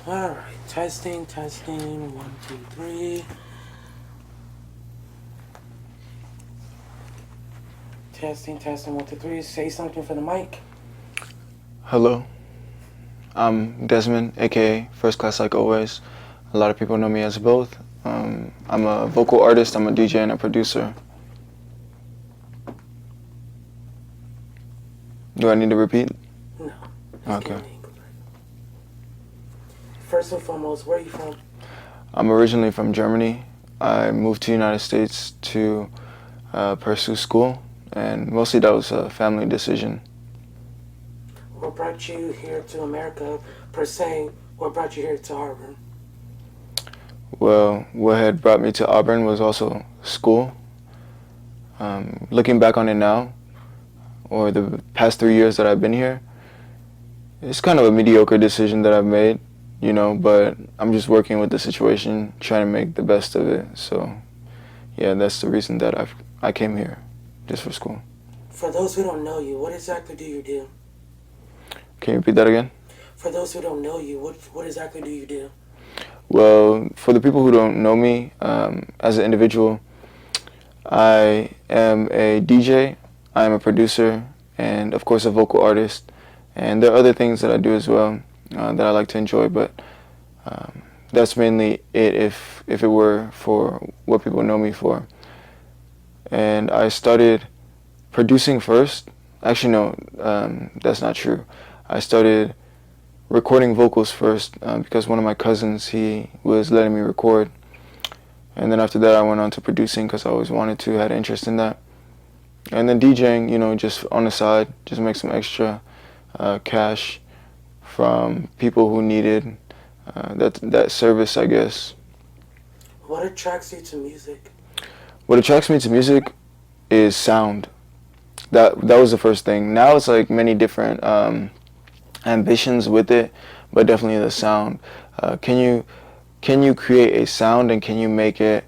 All right, testing, 1, 2, 3. Testing, 1, 2, 3. Say something for the mic. Hello, I'm Desmond, aka First Class Like Always. A lot of people know me as both. I'm a vocal artist, I'm a DJ and a producer. Do I need to repeat? No. Okay. First and foremost, where are you from? I'm originally from Germany. I moved to the United States to pursue school, and mostly that was a family decision. What brought you here to America, per se? What brought you here to Auburn? Well, what had brought me to Auburn was also school. Looking back on it now, or the past 3 years that I've been here, it's kind of a mediocre decision that I've made, but I'm just working with the situation, trying to make the best of it. So, yeah, that's the reason that I came here, just for school. For those who don't know you, what exactly do you do? Can you repeat that again? For those who don't know you, what exactly do you do? Well, for the people who don't know me, as an individual, I am a DJ, I am a producer, and of course a vocal artist. And there are other things that I do as well that I like to enjoy, but that's mainly it if it were for what people know me for. And I started producing first. Actually, no, that's not true. I started recording vocals first because one of my cousins, he was letting me record. And then after that, I went on to producing because I always wanted to, had interest in that. And then DJing, just on the side, just make some extra cash from people who needed that service, I guess. What attracts you to music? What attracts me to music is sound. That was the first thing. Now it's like many different ambitions with it, but definitely the sound. Can you create a sound, and can you make it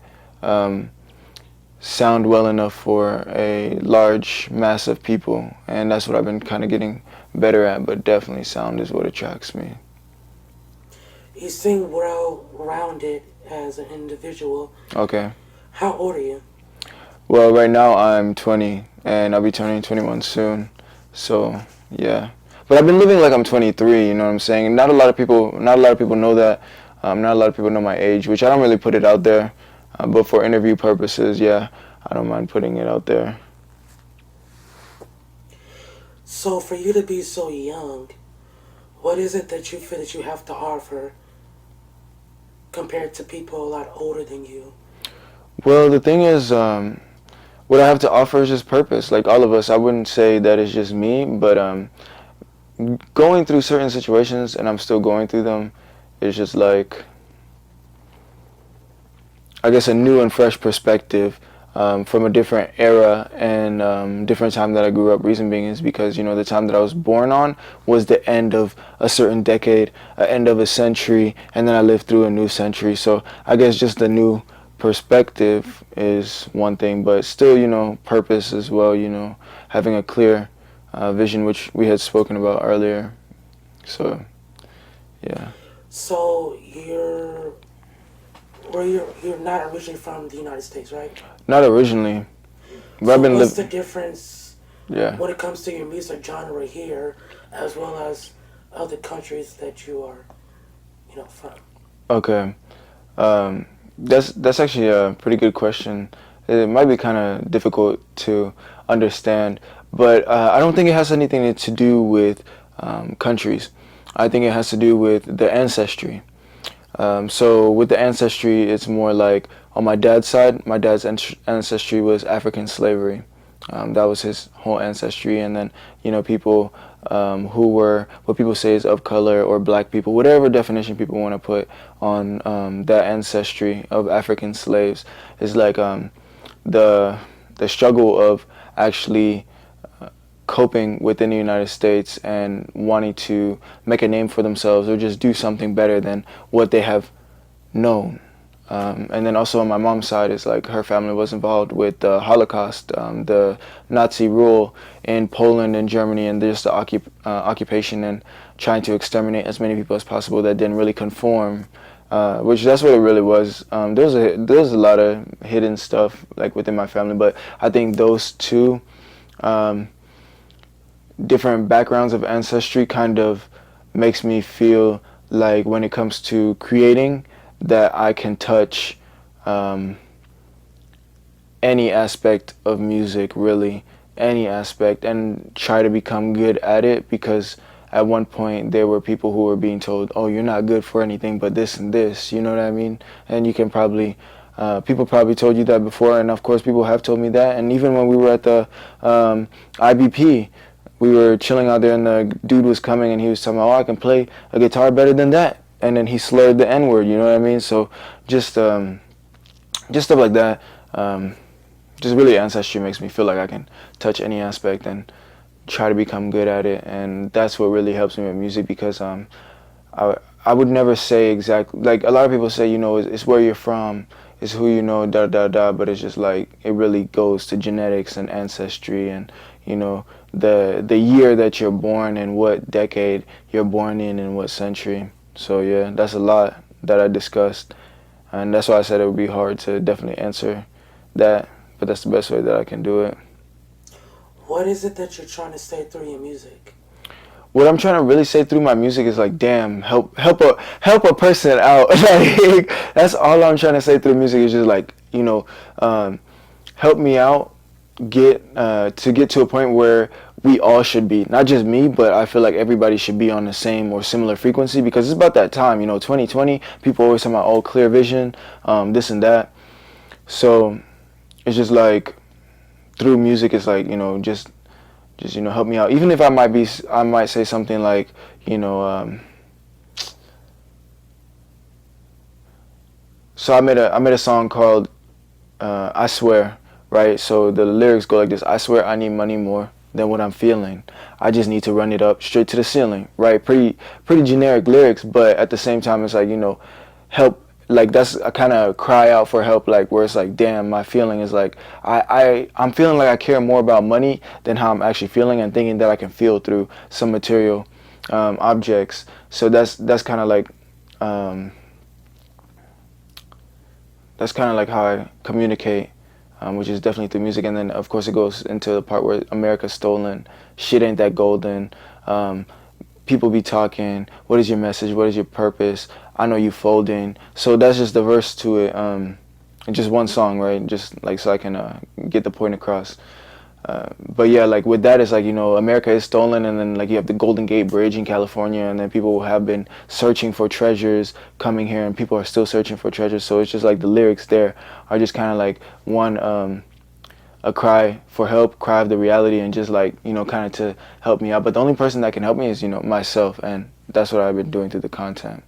sound well enough for a large mass of people? And that's what I've been kind of getting better at, but definitely sound is what attracts me. You sing well-rounded as an individual. Okay. How old are you? Well, right now I'm 20, and I'll be turning 21 soon. So, yeah. But I've been living like I'm 23, you know what I'm saying? And not a lot of people know that. Not a lot of people know my age, which I don't really put it out there. But for interview purposes, yeah, I don't mind putting it out there. So for you to be so young, what is it that you feel that you have to offer compared to people a lot older than you? Well, the thing is, what I have to offer is just purpose. Like all of us, I wouldn't say that it's just me, but going through certain situations, and I'm still going through them, is just like, I guess, a new and fresh perspective from a different era and different time that I grew up. Reason being is because, the time that I was born on was the end of a certain decade, end of a century, and then I lived through a new century. So I guess just the new perspective is one thing, but still, purpose as well, having a clear vision, which we had spoken about earlier. So, yeah. So you're not originally from the United States, right? Not originally. But So what's the difference Yeah. when it comes to your music genre here, as well as other countries that you are, from? Okay. That's actually a pretty good question. It might be kind of difficult to understand, but I don't think it has anything to do with countries. I think it has to do with the ancestry. So with the ancestry, it's more like on my dad's side, my dad's ancestry was African slavery. That was his whole ancestry, and then people who were what people say is of color or black people, whatever definition people want to put on that ancestry of African slaves, is like the struggle of actually coping within the United States and wanting to make a name for themselves or just do something better than what they have known. And then also on my mom's side, it's like her family was involved with the Holocaust, the Nazi rule in Poland and Germany, and just the occupation and trying to exterminate as many people as possible that didn't really conform. Which that's what it really was. There's a lot of hidden stuff like within my family, but I think those two different backgrounds of ancestry kind of makes me feel like when it comes to creating that I can touch any aspect of music, really any aspect, and try to become good at it, because at one point there were people who were being told, oh, you're not good for anything but this and this, you know what I mean? And you can probably people probably told you that before, and of course people have told me that. And even when we were at the IBP, we were chilling out there and the dude was coming and he was telling me, oh, I can play a guitar better than that. And then he slurred the N-word, you know what I mean? So just stuff like that. Just really ancestry makes me feel like I can touch any aspect and try to become good at it. And that's what really helps me with music, because I would never say exactly, like a lot of people say, you know, it's where you're from, it's who you know, da da da, but it's just like it really goes to genetics and ancestry, and you know, the year that you're born and what decade you're born in and what century. So yeah, that's a lot that I discussed, and that's why I said it would be hard to definitely answer that, but that's the best way that I can do it. What is it that you're trying to say through your music? What I'm trying to really say through my music is like, damn, help a person out. Like that's all I'm trying to say through music is just like, you know, help me out, get to a point where we all should be, not just me, but I feel like everybody should be on the same or similar frequency, because it's about that time, you know, 2020. People always talk about, oh, clear vision, this and that. So it's just like through music, it's like, you know, just you know, help me out. Even if I might say something like, you know, so I made a song called I Swear, right? So the lyrics go like this: I swear I need money more than what I'm feeling. I just need to run it up straight to the ceiling, right? Pretty generic lyrics, but at the same time, it's like, you know, help. Like that's a kind of cry out for help, like where it's like, damn, my feeling is like I'm feeling like I care more about money than how I'm actually feeling, and thinking that I can feel through some material objects. So that's kind of like how I communicate, which is definitely through music. And then of course it goes into the part where America's stolen, shit ain't that golden. People be talking, what is your message, what is your purpose, I know you folding. So that's just the verse to it, and just one song, right? Just like so I can get the point across. But yeah, like with that, it's like, you know, America is stolen, and then like you have the Golden Gate Bridge in California, and then people have been searching for treasures coming here, and people are still searching for treasures. So it's just like the lyrics there are just kind of like one a cry for help, cry of the reality, and just like, you know, kind of to help me out. But the only person that can help me is, you know, myself, and that's what I've been doing through the content.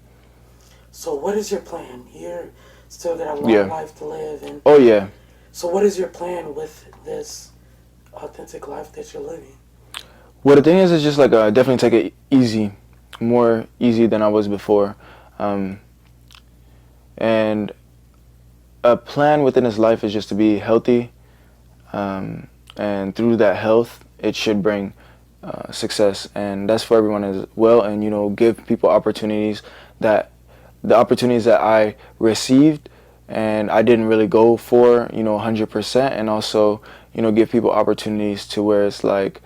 So what is your plan? You're still got a long life to live, and oh yeah. So what is your plan with this authentic life that you're living? Well, the thing is just like definitely take it easy, more easy than I was before, and a plan within this life is just to be healthy. And through that health, it should bring success, and that's for everyone as well. And you know, give people opportunities that the opportunities that I received and I didn't really go for, you know, 100%, and also, you know, give people opportunities to where it's like,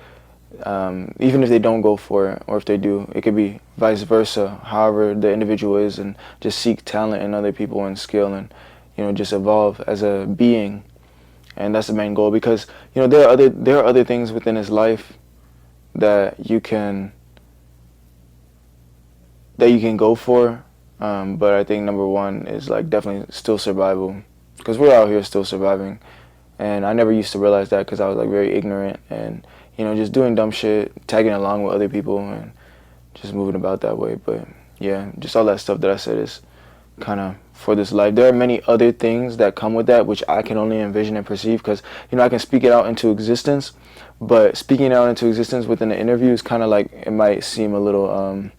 even if they don't go for it, or if they do, it could be vice versa. However the individual is, and just seek talent in other people and skill, and you know, just evolve as a being. And that's the main goal, because you know there are other things within his life that you can go for, but I think number one is like definitely still survival, because we're out here still surviving, and I never used to realize that because I was like very ignorant and, you know, just doing dumb shit, tagging along with other people and just moving about that way. But yeah, just all that stuff that I said is kind of for this life. There are many other things that come with that, which I can only envision and perceive, because, you know, I can speak it out into existence, but speaking it out into existence within an interview is kind of like, it might seem a little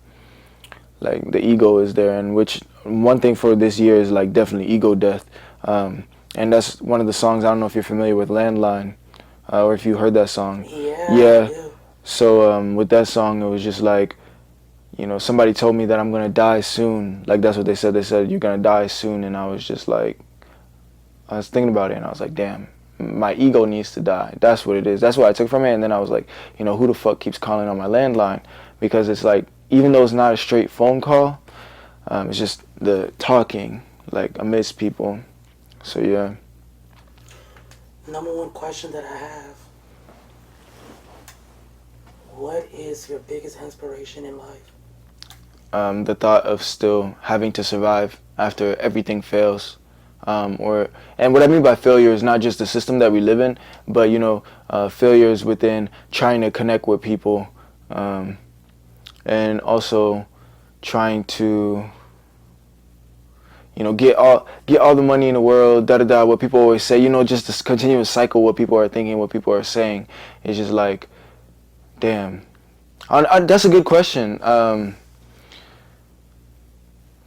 like the ego is there, and which one thing for this year is like definitely ego death. And that's one of the songs. I don't know if you're familiar with Landline, or if you heard that song. Yeah, I Yeah. do. So with that song, it was just like, somebody told me that I'm gonna die soon. Like that's what they said. They said you're gonna die soon, and I was just like, I was thinking about it, and I was like, damn, my ego needs to die. That's what it is. That's what I took from it. And then I was like, who the fuck keeps calling on my landline? Because it's like, even though it's not a straight phone call, it's just the talking, like amidst people. So yeah. Number one question that I have: what is your biggest inspiration in life? The thought of still having to survive after everything fails. And what I mean by failure is not just the system that we live in, but failures within trying to connect with people, and also trying to get all the money in the world, da da da. What people always say, just this continuous cycle. What people are thinking, what people are saying, is just like, damn. That's a good question.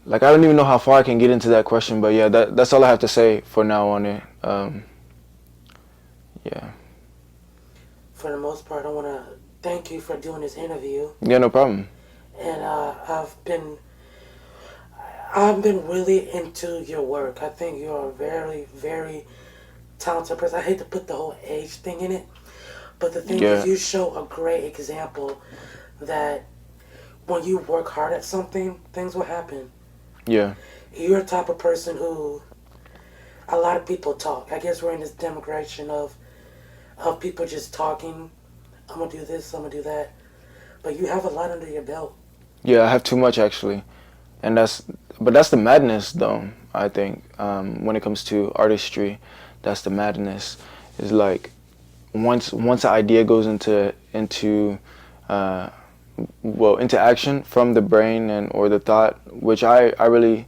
Like, I don't even know how far I can get into that question, but yeah, that's all I have to say for now on it. Yeah. For the most part, I want to thank you for doing this interview. Yeah, no problem. And I've been really into your work. I think you're a very, very talented person. I hate to put the whole age thing in it, but the thing Yeah. is, you show a great example that when you work hard at something, things will happen. Yeah. You're a type of person who a lot of people talk. I guess we're in this demographic of people just talking. I'm gonna do this. I'm gonna do that. But you have a lot under your belt. Yeah, I have too much actually, and that's the madness though. I think when it comes to artistry, that's the madness. Is like once an idea goes uh, into action from the brain and or the thought, which I really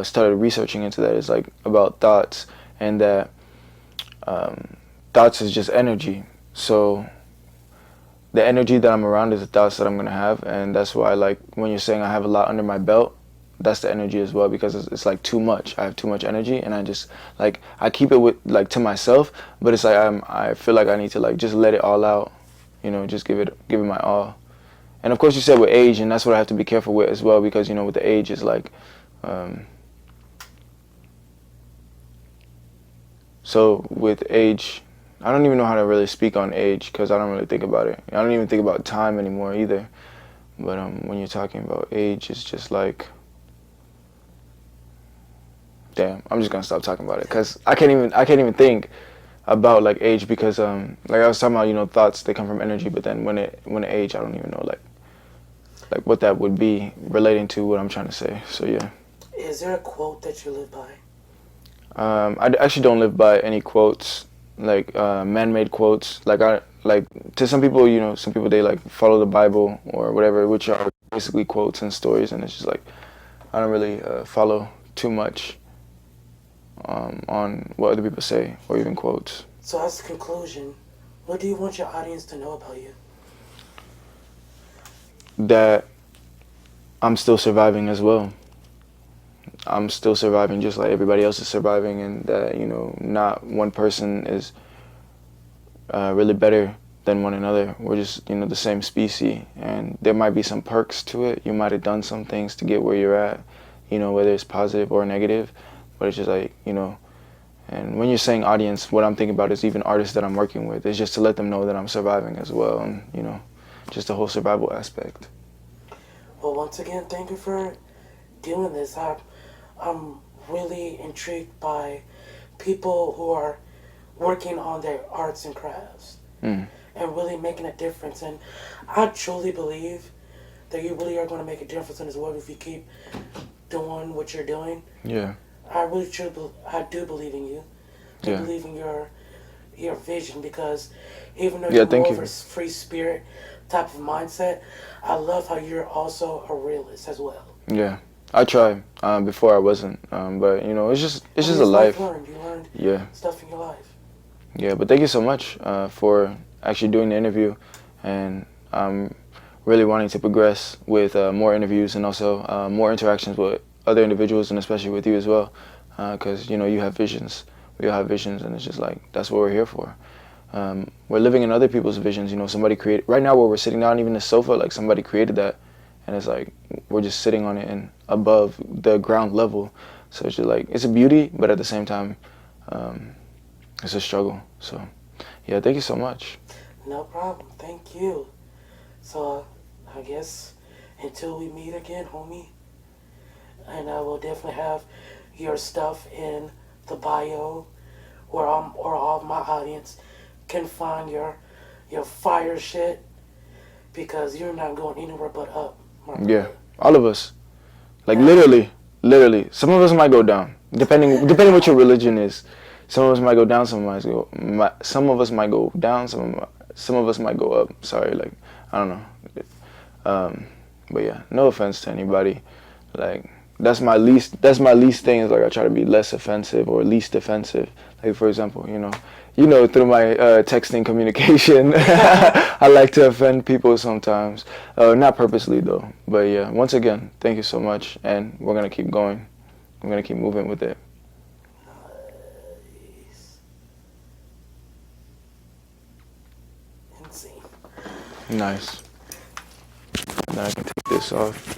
started researching into that. Is like about thoughts, and that thoughts is just energy. So the energy that I'm around is the thoughts that I'm gonna have, and that's why, like, when you're saying I have a lot under my belt, that's the energy as well, because it's like too much. I have too much energy, and I just like I keep it with like to myself, but it's like I feel like I need to like just let it all out, just give it my all. And of course, you said with age, and that's what I have to be careful with as well, because with the age is like, so with age, I don't even know how to really speak on age because I don't really think about it. I don't even think about time anymore either. But when you're talking about age, it's just like, damn, I'm just gonna stop talking about it because I can't even think about like age, because like I was talking about, thoughts, they come from energy, but then when it age, I don't even know like what that would be relating to what I'm trying to say. So yeah. Is there a quote that you live by? I actually don't live by any quotes, like man-made quotes. Like to some people, some people, they like follow the Bible or whatever, which are basically quotes and stories, and it's just like I don't really follow too much on what other people say or even quotes. So as a conclusion, what do you want your audience to know about you? That I'm still surviving as well. I'm still surviving just like everybody else is surviving, and that not one person is really better than one another. We're just the same species, and there might be some perks to it. You might have done some things to get where you're at, whether it's positive or negative, but it's just like and when you're saying audience, what I'm thinking about is even artists that I'm working with. It's just to let them know that I'm surviving as well, and just the whole survival aspect. Well, once again, thank you for doing this. I'm really intrigued by people who are working on their arts and crafts and really making a difference. And I truly believe that you really are going to make a difference in this world if you keep doing what you're doing. Yeah. I do believe in you. I Yeah. believe in your vision, because even though Yeah, you're thank more you. of a free spirit type of mindset, I love how you're also a realist as well. Yeah. I tried before I wasn't, but it's just a life. You learned Yeah. stuff in your life. Yeah, but thank you so much for actually doing the interview, and I'm really wanting to progress with more interviews and also more interactions with other individuals and especially with you as well, because you have visions, we all have visions, and it's just like that's what we're here for. We're living in other people's visions. Somebody created right now where we're sitting down, even the sofa, like somebody created that, and it's like we're just sitting on it and above the ground level. So it's just like it's a beauty, but at the same time, it's a struggle. So yeah, thank you so much. No problem. Thank you. So I guess until we meet again, homie, and I will definitely have your stuff in the bio where all of my audience can find your fire shit because you're not going anywhere but up. Yeah, all of us. Like literally. Some of us might go down, depending what your religion is. Some of us might go down. Some of us might go down. Some of us might go up. Sorry, like I don't know. But yeah, no offense to anybody. Like that's my least thing is like I try to be less offensive or least offensive. Like for example, through my texting communication, I like to offend people sometimes. Not purposely though. But yeah, once again, thank you so much, and we're gonna keep going. We're gonna keep moving with it. Insane. Nice. Now I can take this off.